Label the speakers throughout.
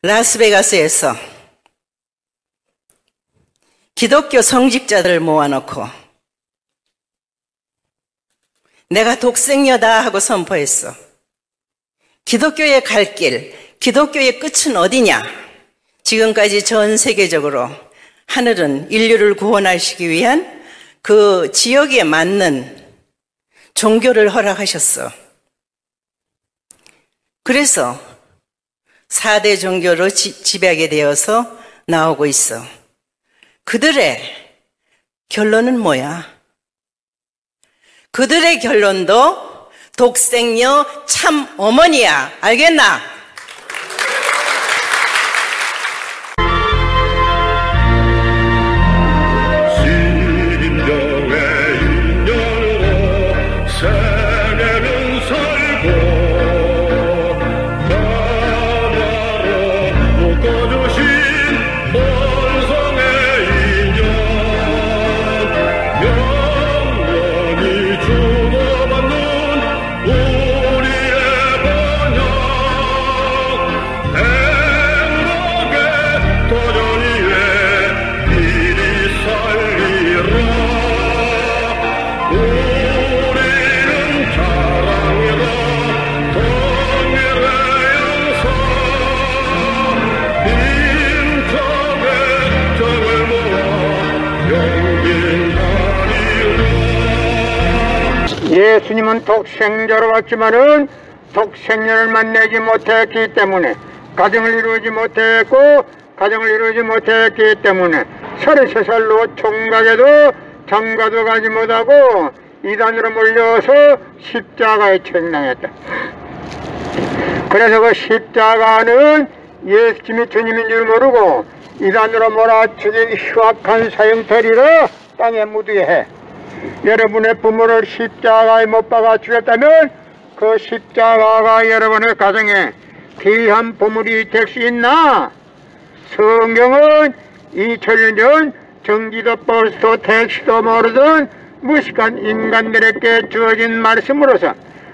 Speaker 1: 라스베가스에서 기독교 성직자들을 모아놓고 내가 독생녀다 하고 선포했어. 기독교의 갈 길, 기독교의 끝은 어디냐? 지금까지 전 세계적으로 하늘은 인류를 구원하시기 위한 그 지역에 맞는 종교를 허락하셨어. 그래서 4대 종교로 지배하게 되어서 나오고 있어. 그들의 결론은 뭐야? 그들의 결론도 독생녀 참 어머니야. 알겠나?
Speaker 2: 예수님은 독생자로 왔지만은 독생녀를 만나지 못했기 때문에 가정을 이루지 못했고 가정을 이루지 못했기 때문에 33살로 총각에도 장가도 가지 못하고 이단으로 몰려서 십자가에 처형당했다. 그래서 그 십자가는 예수님이 주님인 줄 모르고 이단으로 몰아죽인 흉악한 사형터리로 땅에 묻게 해. 여러분의 부모를 십자가에 못 박아 죽였다면 그 십자가가 여러분의 가정에 귀한 보물이 될 수 있나? 성경은 2000년 전 정지도 버스도 택시도 모르던 무식한 인간들에게 주어진 말씀으로서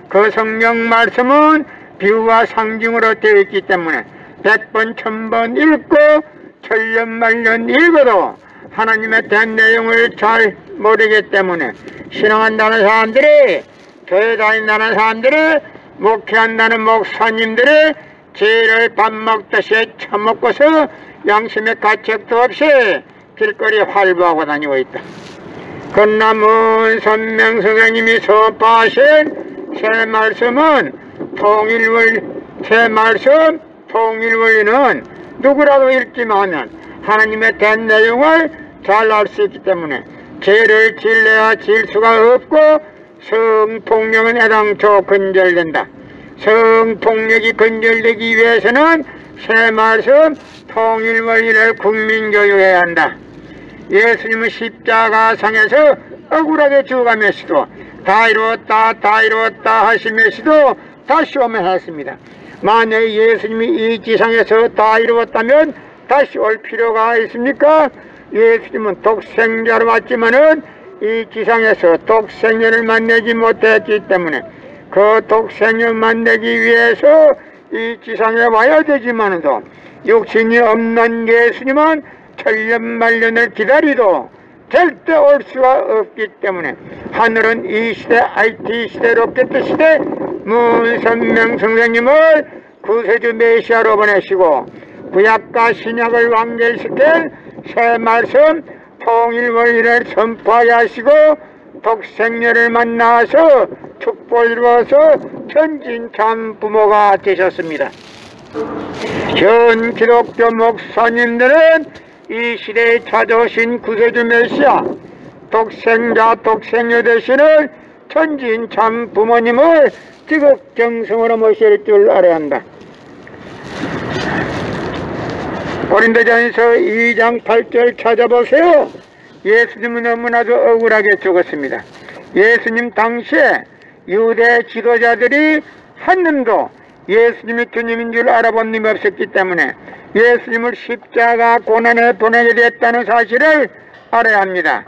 Speaker 2: 그 성경 말씀은 비유와 상징으로 되어 있기 때문에 100번 1000번 읽고 천년만년 읽어도 하나님의 대한 내용을 잘 모르기 때문에 신앙한다는 사람들이, 교회 다닌다는 사람들이, 목회한다는 목사님들이 죄를 밥 먹듯이 처먹고서 양심의 가책도 없이 길거리에 활보하고 다니고 있다. 그러나 문 선명 선생님이 선포하신 새 말씀은 새 말씀 통일원리는 누구라도 읽기만 하면 하나님의 된 내용을 잘 알 수 있기 때문에 죄를 질래야 질 수가 없고 성폭력은 애당초 근절된다. 성폭력이 근절되기 위해서는 새 말씀 통일원리를 국민교육해야 한다. 예수님은 십자가상에서 억울하게 죽어가면서도 다 이루었다 하시면서도 다시 오면 했습니다. 만약 예수님이 이 지상에서 다 이루었다면 다시 올 필요가 있습니까? 예수님은 독생자로 왔지만은 이 지상에서 독생녀를 만나지 못했기 때문에 그 독생녀를 만나기 위해서 이 지상에 와야 되지만도 육신이 없는 예수님은 천년만년을 기다리도 절대 올 수가 없기 때문에 하늘은 이 시대 IT 시대 로켓 시대 문선명 선생님을 구세주 메시아로 보내시고 구약과 신약을 완결시킬 새 말씀 통일원리를 선포하게 하시고 독생녀를 만나서 축복을 이루어서 천진참 부모가 되셨습니다. 현 기독교 목사님들은 이 시대에 찾아오신 구세주 메시아 독생자 독생녀 되시는 천진참 부모님을 지극정성으로 모실 줄 알아야 한다. 고린도전서 2장 8절 찾아보세요. 예수님은 너무나도 억울하게 죽었습니다. 예수님 당시에 유대 지도자들이 한 놈도 예수님이 주님인 줄 알아본 놈이 없었기 때문에 예수님을 십자가 고난에 보내게 됐다는 사실을 알아야 합니다.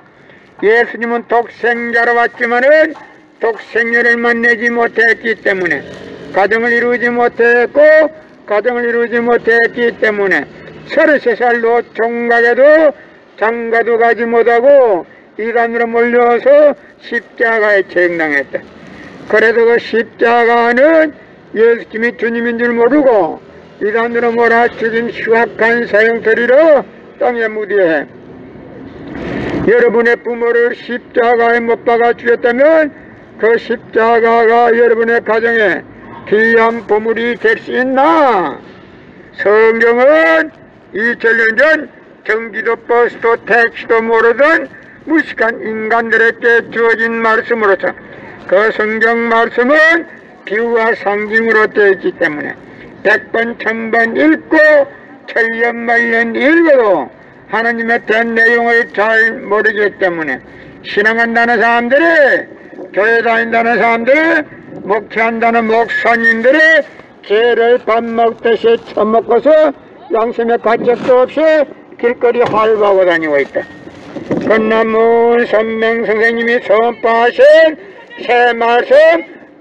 Speaker 2: 예수님은 독생자로 왔지만은 독생녀를 만나지 못했기 때문에 가정을 이루지 못했고 가정을 이루지 못했기 때문에 33살로 총각에도 장가도 가지 못하고 이단으로 몰려서 십자가에 체행당했다. 그래도 그 십자가는 예수님이 주님인 줄 모르고 이단으로 몰아 죽인 흉악한 사형터리로 땅에 묻어해. 여러분의 부모를 십자가에 못 박아 죽였다면 그 십자가가 여러분의 가정에 귀한 보물이 될 수 있나? 성경은 2000년 전 경기도 버스도 택시도 모르던 무식한 인간들에게 주어진 말씀으로서 그 성경 말씀은 비유와 상징으로 되어 있기 때문에 100번 1000번 읽고 천년만년 읽어도 하나님의 된 내용을 잘 모르기 때문에 신앙한다는 사람들이, 교회 다닌다는 사람들이, 목회한다는 목사님들이 개를 밥 먹듯이 처먹고서 양심의 가책도 없이 길거리 활보하고 다니고 있다. 그러나 문 선명 선생님이 선포하신 새 말씀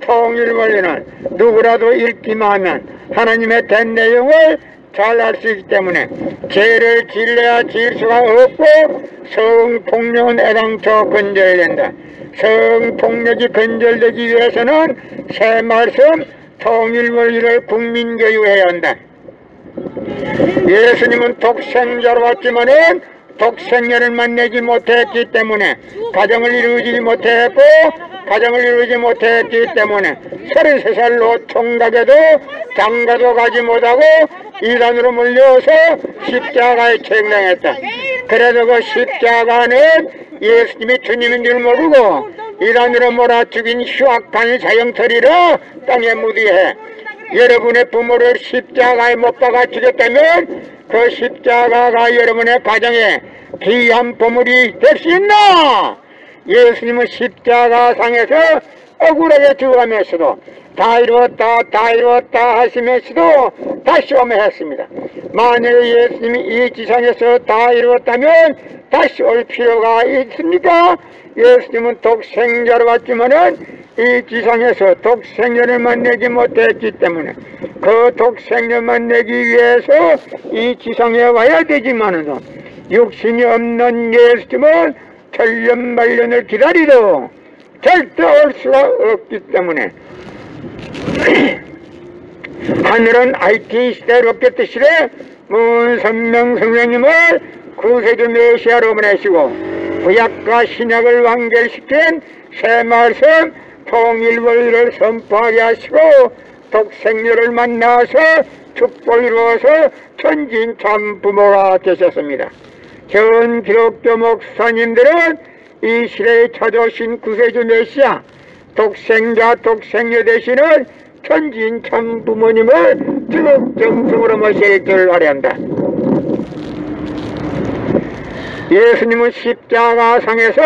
Speaker 2: 통일원리는 누구라도 읽기만 하면 하나님의 된 내용을 잘 알 수 있기 때문에 죄를 질러야 질 수가 없고 성폭력은 애당초 건절된다. 성폭력이 건절되기 위해서는 새 말씀 통일원리를 국민교육해야 한다. 예수님은 독생자로 왔지만은 독생녀를 만나지 못했기 때문에 가정을 이루지 못했고 가정을 이루지 못했기 때문에 33살로 총각에도 장가도 가지 못하고 이단으로 몰려서 십자가에 체행당했다. 그래도 그 십자가는 예수님이 주님인 줄 모르고 이단으로 몰아 죽인 흉악한 사형터리로 땅에 묻이해. 여러분의 부모를 십자가에 못 박아 죽였다면 그 십자가가 여러분의 가정에 귀한 보물이 될 수 있나? 예수님은 십자가상에서 억울하게 죽어가면서도 다 이루었다 다 이루었다 하시면서도 다시 오며 했습니다. 만약에 예수님이 이 지상에서 다 이루었다면 다시 올 필요가 있습니까? 예수님은 독생자로 왔지만은 이 지상에서 독생자를 만나지 못했기 때문에 그 독생자를 만나기 위해서 이 지상에 와야 되지만은 육신이 없는 예수님은 천년만년을 기다리도 절대 올 수가 없기 때문에 하늘은 IT 시대 로켓 시대 문선명 선생님을 구세주 메시아로 보내시고 구약과 신약을 완결시킨 새 말씀 통일원리를 선포하게 하시고 독생녀를 만나서 축복을 이루어서 천진 참부모가 되셨습니다. 현 기독교 목사님들은 이 시대에 찾아오신 구세주 메시아 독생자 독생녀 되시는 천진 참부모님을 지극정성으로 모실 줄 알아야 한다. 예수님은 십자가상에서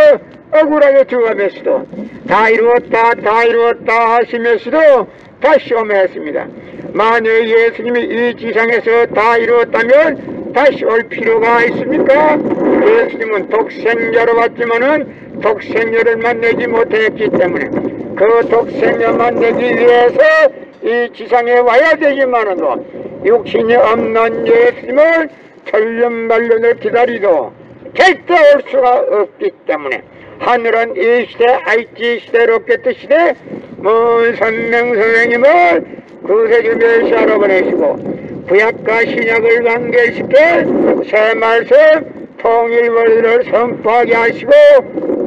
Speaker 2: 억울하게 죽어가면서도 다 이루었다 다 이루었다 하시면서도 다시 오며 했습니다. 만약 예수님이 이 지상에서 다 이루었다면 다시 올 필요가 있습니까? 예수님은 독생자로 왔지만은 독생녀를 만나지 못했기 때문에 그 독생녀 만나기 위해서 이 지상에 와야 되지만은 육신이 없는 예수님을 천년만년을 기다리도 절대 올 수가 없기 때문에 하늘은 이 시대 IT 시대 로켓 시대 문선명 선생님을 구세주 메시아로 보내시고 구약과 신약을 완결시켜 새 말씀 통일원리를 선포하게 하시고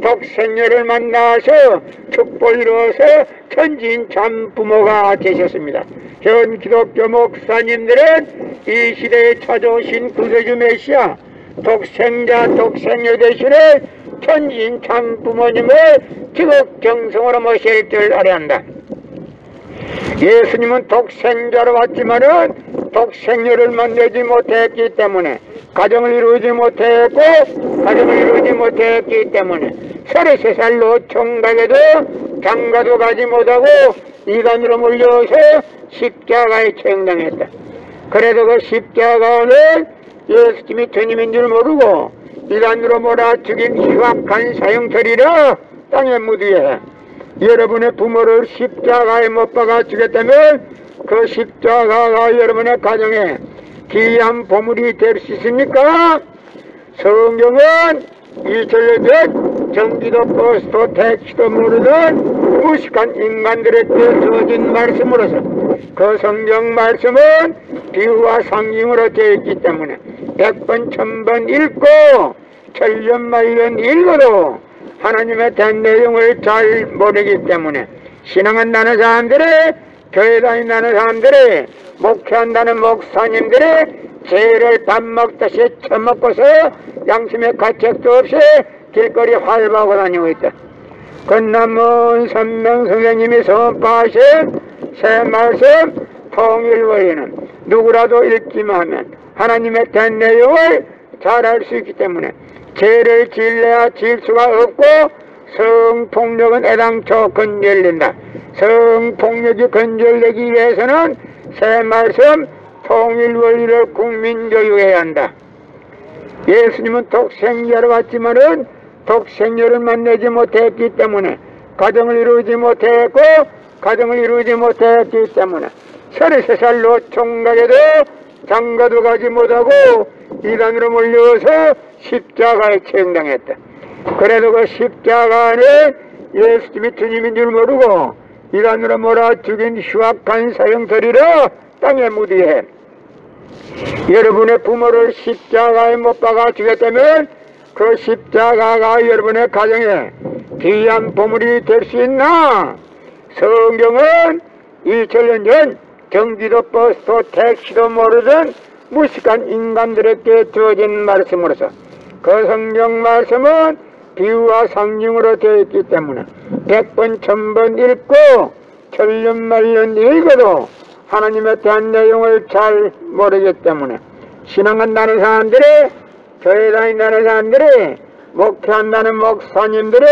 Speaker 2: 독생녀를 만나서 축복을 이루어서 천진 참부모가 되셨습니다. 현 기독교 목사님들은 이 시대에 찾아오신 구세주 메시아 독생자 독생녀 되시는 천진 참부모님을 지극정성으로 모실 줄 알아야 한다. 예수님은 독생자로 왔지만은 독생녀를 만나지 못했기 때문에 가정을 이루지 못했고 가정을 이루지 못했기 때문에 33살로 총각에도 장가도 가지 못하고 이단으로 몰려서 십자가에 체행당했다. 그래도 그 십자가는 예수님이 주님인 줄 모르고 이단으로 몰아 죽인 흉악한 사형터리라 땅에 묻이해. 여러분의 부모를 십자가에 못 박아 죽였다면 그 십자가가 여러분의 가정에 귀한 보물이 될 수 있습니까? 성경은 2000년 전 전기도 버스도 택시도 모르던 무식한 인간들에게 주어진 말씀으로서 그 성경 말씀은 비유와 상징으로 되어 있기 때문에 100번 1000번 읽고 천년만년 읽어도 하나님의 된 내용을 잘 모르기 때문에 신앙한다는 사람들이, 교회 다닌다는 사람들이, 목회한다는 목사님들이 죄를 밥 먹듯이 처먹고서 양심의 가책도 없이 길거리 활보하고 다니고 있다. 건남문 선명 선생님이 선포하신 새 말씀 통일원리는 누구라도 읽기만 하면 하나님의 된 내용을 잘 알 수 있기 때문에 죄를 지을래야 지을 수가 없고 성폭력은 애당초 건절된다. 성폭력이 건절되기 위해서는 새 말씀 통일원리를 국민교육해야 한다. 예수님은 독생자로 왔지만은 독생녀를 만나지 못했기 때문에 가정을 이루지 못했고 가정을 이루지 못했기 때문에 33살로 총각에도 장가도 가지 못하고 이단으로 몰려서 십자가에 처형당했다. 그래도 그 십자가는 예수님이 주님인 줄 모르고 이단으로 몰아 죽인 흉악한 사형터리로 땅에 묻이해 여러분의 부모를 십자가에 못 박아 죽였다면 그 십자가가 여러분의 가정에 귀한 보물이 될 수 있나? 성경은 2000년 전 경기도 버스도 택시도 모르던 무식한 인간들에게 주어진 말씀으로서 그 성경 말씀은 비유와 상징으로 되어 있기 때문에 100번 1000번 읽고 천년만년 읽어도 하나님에 대한 내용을 잘 모르기 때문에 신앙한다는 사람들이, 교회 다닌다는 사람들이, 목회한다는 목사님들이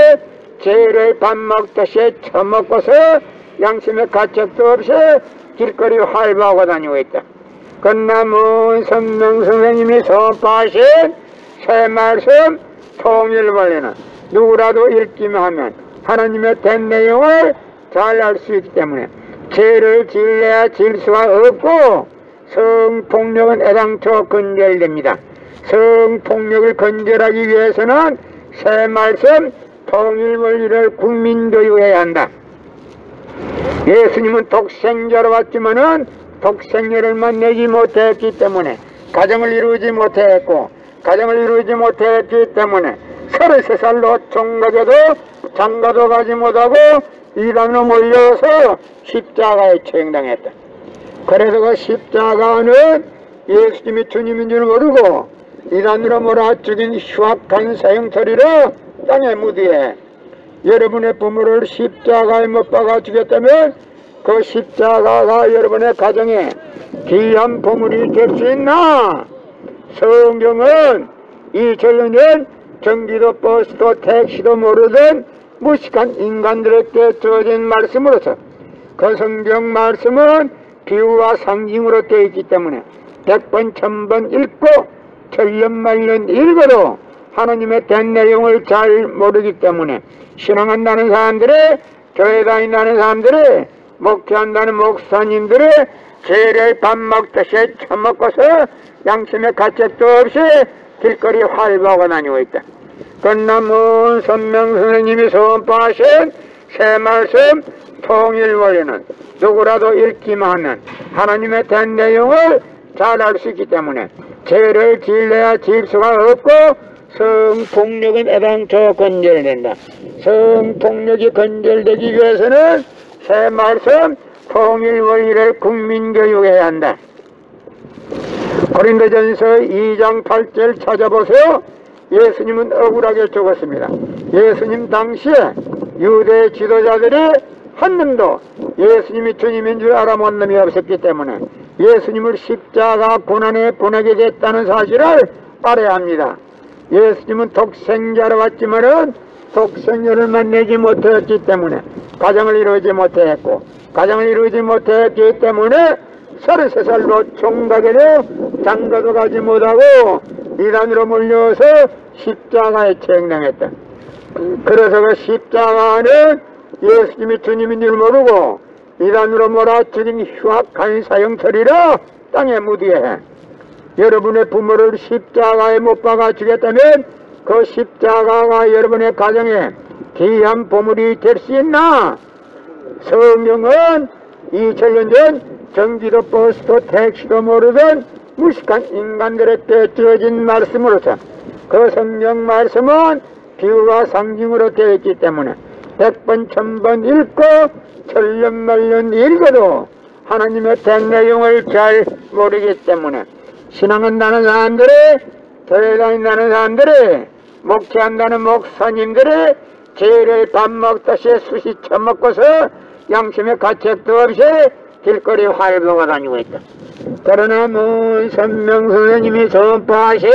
Speaker 2: 죄를 밥 먹듯이 처먹고서 양심의 가책도 없이 길거리 활보하고 다니고 있다. 건남문 선명 선생님이 선포하신 새 말씀 통일원리는 누구라도 읽기만 하면 하나님의 된 내용을 잘 알 수 있기 때문에 죄를 지을래야 지을 수가 없고 성폭력은 애당초 건절됩니다. 성폭력을 건절하기 위해서는 새 말씀 통일원리를 국민교육해야 한다. 예수님은 독생자로 왔지만은 독생녀를 만나지 못했기 때문에 가정을 이루지 못했고 가정을 이루지 못했기 때문에 33살로 총각에도 장가도 가지 못하고 이단으로 몰려서 십자가에 처형당했다. 그래서 그 십자가는 예수님이 주님인 줄 모르고 이단으로 몰아 죽인 흉악한 사형터리로 땅에 묻이해 여러분의 부모를 십자가에 못 박아 죽였다면 그 십자가가 여러분의 가정에 귀한 보물이 될 수 있나? 성경은 2000년 전 전기도 버스도 택시도 모르던 무식한 인간들에게 주어진 말씀으로서 그 성경 말씀은 비유와 상징으로 되어 있기 때문에 100번 1000번 읽고 천년만년 읽어도 하나님의 된 내용을 잘 모르기 때문에 신앙한다는 사람들이, 교회 다닌다는 사람들이, 목회한다는 목사님들이 죄를 밥 먹듯이 처먹고서 양심의 가책도 없이 길거리 활보하고 다니고 있다. 건남문 선명 선생님이 선포하신 새 말씀 통일원리는 누구라도 읽기만 하면 하나님의 된 내용을 잘 알 수 있기 때문에 죄를 지을래야 지을 수가 없고 성폭력은 애당초 건절된다. 성폭력이 건절되기 위해서는 새 말씀 통일원리를 국민교육해야 한다. 고린도전서 2장 8절 찾아보세요. 예수님은 억울하게 죽었습니다. 예수님 당시에 유대 지도자들이 한 놈도 예수님이 주님인 줄 알아본 놈이 없었기 때문에 예수님을 십자가 고난에 보내게 됐다는 사실을 알아야 합니다. 예수님은 독생자로 왔지만은 독생녀를 만나지 못했기 때문에 가정을 이루지 못했고 가정을 이루지 못했기 때문에 33살로 총각에도 장가도 가지 못하고 이단으로 몰려서 십자가에 처형당했다. 그래서 그 십자가는 예수님이 주님인 줄 모르고 이단으로 몰아치긴 흉악한 사형처리라 땅에 묻게. 여러분의 부모를 십자가에 못 박아 죽였다면 그 십자가가 여러분의 가정에 귀한 보물이 될 수 있나? 성경은 2000년 전 전기도 버스도 택시도 모르던 무식한 인간들에게 주어진 말씀으로서 그 성경 말씀은 비유와 상징으로 되어 있기 때문에 100번 1000번 읽고 천년만년 읽어도 하나님의 된 내용을 잘 모르기 때문에 신앙한다는 사람들이, 교회 다닌다는 사람들이, 목회한다는 목사님들이 죄를 밥 먹듯이 쑤시 처먹고서 양심의 가책도 없이 길거리 활보가 다니고 있다. 그러나 문선명 선생님이 선포하신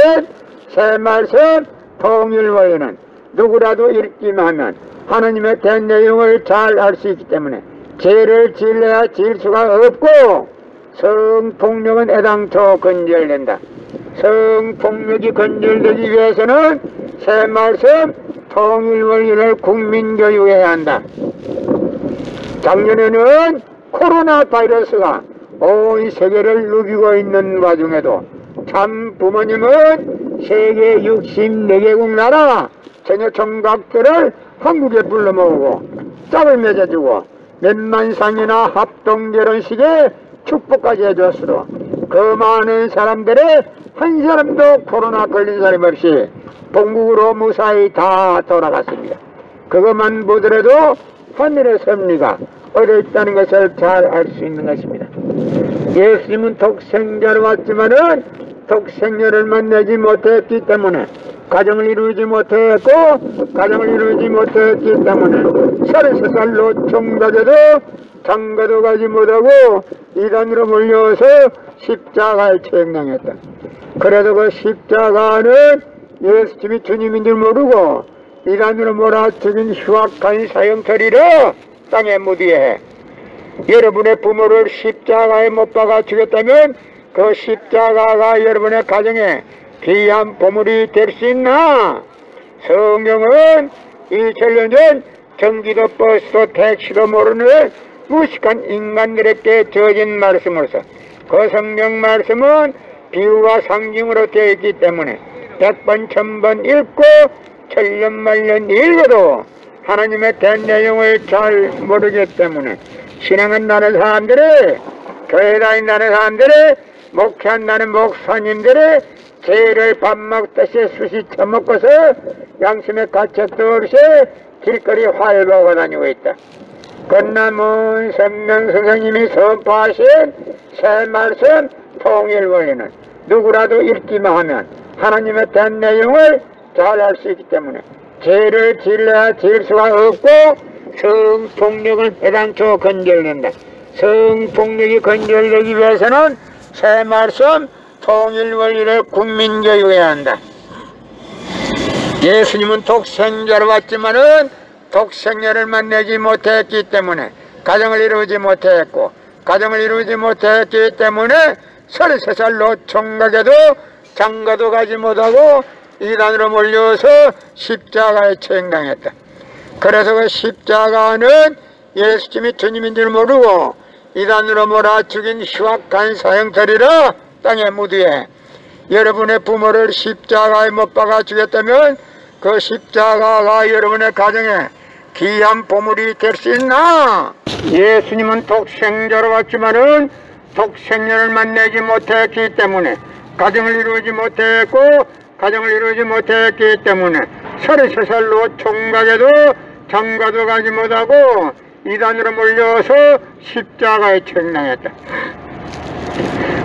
Speaker 2: 새 말씀 통일원리는 누구라도 읽기만 하면 하나님의 된 내용을 잘 알 수 있기 때문에 죄를 질러야 질 수가 없고 성폭력은 애당초 건절된다. 성폭력이 건절되기 위해서는 새 말씀 통일원리를 국민교육해야 한다. 작년에는 코로나 바이러스가 온 세계를 누비고 있는 와중에도 참 부모님은 세계 64개국 나라 전혀 총각들을 한국에 불러 모으고 짝을 맺어주고 몇만상이나 합동결혼식에 축복까지 해줬으로 그 많은 사람들의 한 사람도 코로나 걸린 사람 없이 본국으로 무사히 다 돌아갔습니다. 그것만 보더라도 하늘의 섭리가 어디 있다는 것을 잘 알 수 있는 것입니다. 예수님은 독생자로 왔지만은 독생녀를 만나지 못했기 때문에 가정을 이루지 못했기 때문에 33살로 총각에도 장가도 가지 못하고 이단으로 몰려서 십자가에 처형당했다. 그래도 그 십자가는 예수님이 주님인 줄 모르고 이단으로 몰아치긴 흉악한 사형처리로 땅에 묻게. 여러분의 부모를 십자가에 못 박아 죽였다면 그 십자가가 여러분의 가정에 귀한 보물이 될 수 있나? 성경은 2000년 전 전기도 버스도 택시도 모르는 무식한 인간들에게 주어진 말씀으로서 그 성경 말씀은 비유와 상징으로 되어 있기 때문에 100번 1000번 읽고 천년만년 읽어도 하나님의 된 내용을 잘 모르기 때문에 신앙한다는 사람들이, 교회 다닌다는 사람들이, 목회한다는 목사님들이 죄를 밥 먹듯이 쑤시 처먹고서 양심의 가책도 없이 길거리 활보고 다니고 있다. 그러나 문선명 선생님이 선포하신 새 말씀 통일원리는 누구라도 읽기만 하면 하나님의 된 내용을 잘 알 수 있기 때문에 죄를 질러야 질 수가 없고 성폭력은 애당초 건절된다. 성폭력이 건절되기 위해서는 새 말씀 통일원리를 국민교육해야 한다. 예수님은 독생자로 왔지만은 독생녀를 만나지 못했기 때문에 가정을 이루지 못했고 가정을 이루지 못했기 때문에 33살로 총각에도 장가도 가지 못하고 이단으로 몰려서 십자가에 처형당했다. 그래서 그 십자가는 예수님이 주님인 줄 모르고 이단으로 몰아 죽인 흉악한 사형처리라 땅에 묻게. 여러분의 부모를 십자가에 못 박아 죽였다면 그 십자가가 여러분의 가정에 귀한 보물이 될 수 있나? 예수님은 독생자로 왔지만은 독생녀를 만나지 못했기 때문에 가정을 이루지 못했고 가정을 이루지 못했기 때문에 33살로 총각에도 장가도 가지 못하고 이단으로 몰려서 십자가에 처형당했다.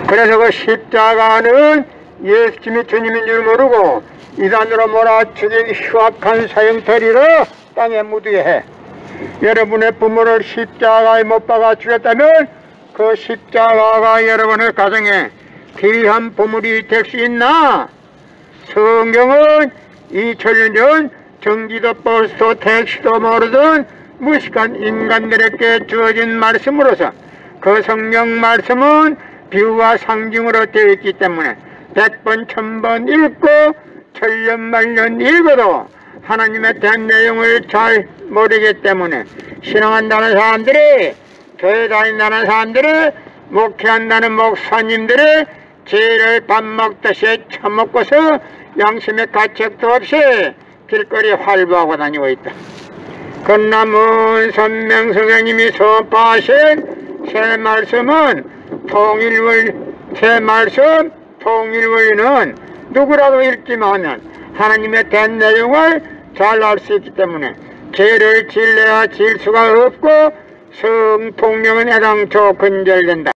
Speaker 2: 그래서 그 십자가는 예수님이 주님인 줄 모르고 이단으로 몰아치긴 흉악한 사형처리로 땅에 묻게 해. 여러분의 부모를 십자가에 못 박아 죽였다면 그 십자가가 여러분의 가정에 귀한 보물이 될 수 있나? 성경은 2000년 전 전기도 버스도 택시도 모르던 무식한 인간들에게 주어진 말씀으로서 그 성경 말씀은 비유와 상징으로 되어 있기 때문에 100번 1000번 읽고 천년만년 읽어도 하나님의 된 내용을 잘 모르기 때문에 신앙한다는 사람들이, 교회 다닌다는 사람들이, 목회한다는 목사님들이 죄를 밥 먹듯이 처먹고서 양심의 가책도 없이 길거리 활보하고 다니고 있다. 건남은 선명 선생님이 선포하신 새 말씀은 새 말씀 통일원리는 누구라도 읽기만 하나님의 된 내용을 잘 알 수 있기 때문에 죄를 질래야 질 수가 없고 성폭력은 애당초 근절된다.